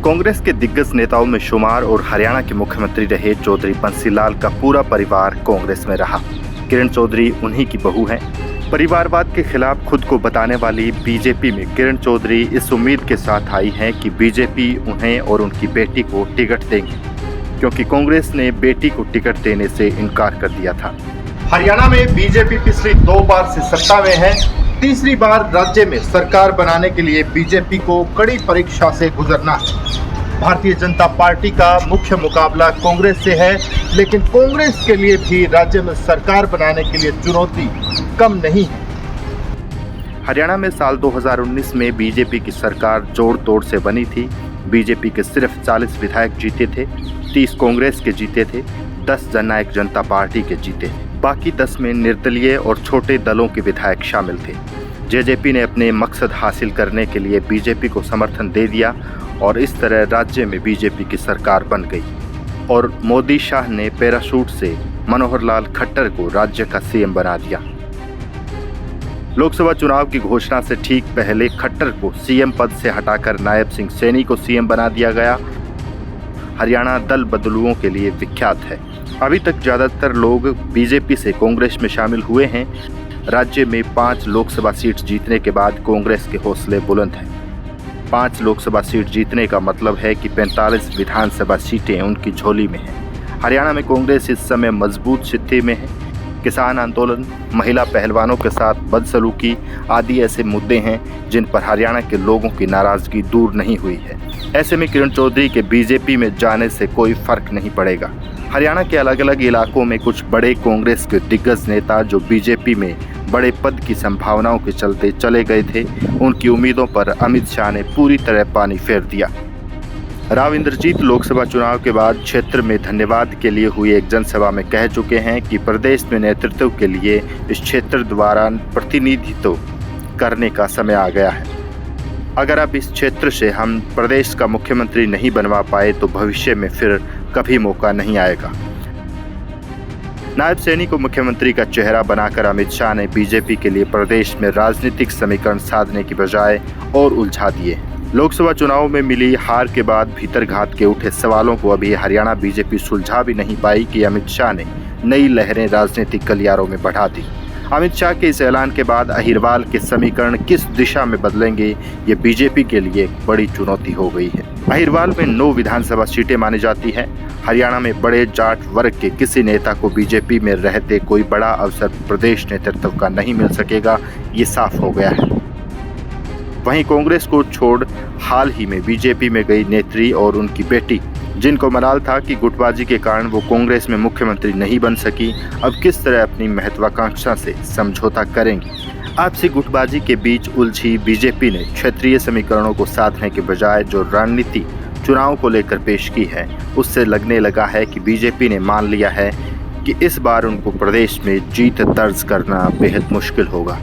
कांग्रेस के दिग्गज नेताओं में शुमार और हरियाणा के मुख्यमंत्री रहे चौधरी बंसीलाल का पूरा परिवार कांग्रेस में रहा। किरण चौधरी उन्हीं की बहू हैं। परिवारवाद के खिलाफ खुद को बताने वाली बीजेपी में किरण चौधरी इस उम्मीद के साथ आई हैं कि बीजेपी उन्हें और उनकी बेटी को टिकट देंगी, क्योंकि कांग्रेस ने बेटी को टिकट देने से इनकार कर दिया था। हरियाणा में बीजेपी पिछली 2 बार से सत्ता में है। तीसरी बार राज्य में सरकार बनाने के लिए बीजेपी को कड़ी परीक्षा से गुजरना है। भारतीय जनता पार्टी का मुख्य मुकाबला कांग्रेस से है, लेकिन कांग्रेस के लिए भी राज्य में सरकार बनाने के लिए चुनौती कम नहीं है। हरियाणा में साल 2019 में बीजेपी की सरकार जोड़ तोड़ से बनी थी। बीजेपी के सिर्फ 40 विधायक जीते थे, 30 कांग्रेस के जीते थे, 10 जननायक जनता पार्टी के जीते थे। बाकी 10 में निर्दलीय और छोटे दलों के विधायक शामिल थे। जेजेपी ने अपने मकसद हासिल करने के लिए बीजेपी को समर्थन दे दिया और इस तरह राज्य में बीजेपी की सरकार बन गई और मोदी शाह ने पैराशूट से मनोहर लाल खट्टर को राज्य का सीएम बना दिया। लोकसभा चुनाव की घोषणा से ठीक पहले खट्टर को सीएम पद से हटाकर नायब सिंह सैनी को सीएम बना दिया गया। हरियाणा दल बदलुओं के लिए विख्यात है। अभी तक ज़्यादातर लोग बीजेपी से कांग्रेस में शामिल हुए हैं। राज्य में 5 लोकसभा सीट जीतने के बाद कांग्रेस के हौसले बुलंद हैं। 5 लोकसभा सीट जीतने का मतलब है कि 45 विधानसभा सीटें उनकी झोली में हैं। हरियाणा में कांग्रेस इस समय मजबूत स्थिति में है। किसान आंदोलन, महिला पहलवानों के साथ बदसलूकी आदि ऐसे मुद्दे हैं जिन पर हरियाणा के लोगों की नाराजगी दूर नहीं हुई है। ऐसे में किरण चौधरी के बीजेपी में जाने से कोई फर्क नहीं पड़ेगा। हरियाणा के अलग अलग इलाकों में कुछ बड़े कांग्रेस के दिग्गज नेता जो बीजेपी में बड़े पद की संभावनाओं के चलते चले गए थे, उनकी उम्मीदों पर अमित शाह ने पूरी तरह पानी फेर दिया। राव इंद्रजीत लोकसभा चुनाव के बाद क्षेत्र में धन्यवाद के लिए हुई एक जनसभा में कह चुके हैं कि प्रदेश में नेतृत्व के लिए इस क्षेत्र द्वारा प्रतिनिधित्व करने का समय आ गया है। अगर अब इस क्षेत्र से हम प्रदेश का मुख्यमंत्री नहीं बनवा पाए तो भविष्य में फिर कभी मौका नहीं आएगा। नायब सैनी को मुख्यमंत्री का चेहरा बनाकर अमित शाह ने बीजेपी के लिए प्रदेश में राजनीतिक समीकरण साधने की बजाय और उलझा दिए। लोकसभा चुनाव में मिली हार के बाद भीतरघात के उठे सवालों को अभी हरियाणा बीजेपी सुलझा भी नहीं पाई कि अमित शाह ने नई लहरें राजनीतिक गलियारों में बढ़ा दी। अमित शाह के इस ऐलान के बाद अहिरवाल के समीकरण किस दिशा में बदलेंगे, ये बीजेपी के लिए एक बड़ी चुनौती हो गई है। अहिरवाल में 9 विधानसभा सीटें मानी जाती हैं। हरियाणा में बड़े जाट वर्ग के किसी नेता को बीजेपी में रहते कोई बड़ा अवसर प्रदेश नेतृत्व का नहीं मिल सकेगा, ये साफ हो गया है। वहीं कांग्रेस को छोड़ हाल ही में बीजेपी में गई नेत्री और उनकी बेटी, जिनको मलाल था कि गुटबाजी के कारण वो कांग्रेस में मुख्यमंत्री नहीं बन सकी, अब किस तरह अपनी महत्वाकांक्षा से समझौता करेंगी। आपसी गुटबाजी के बीच उलझी बीजेपी ने क्षेत्रीय समीकरणों को साधने के बजाय जो रणनीति चुनाव को लेकर पेश की है, उससे लगने लगा है कि बीजेपी ने मान लिया है कि इस बार उनको प्रदेश में जीत दर्ज करना बेहद मुश्किल होगा।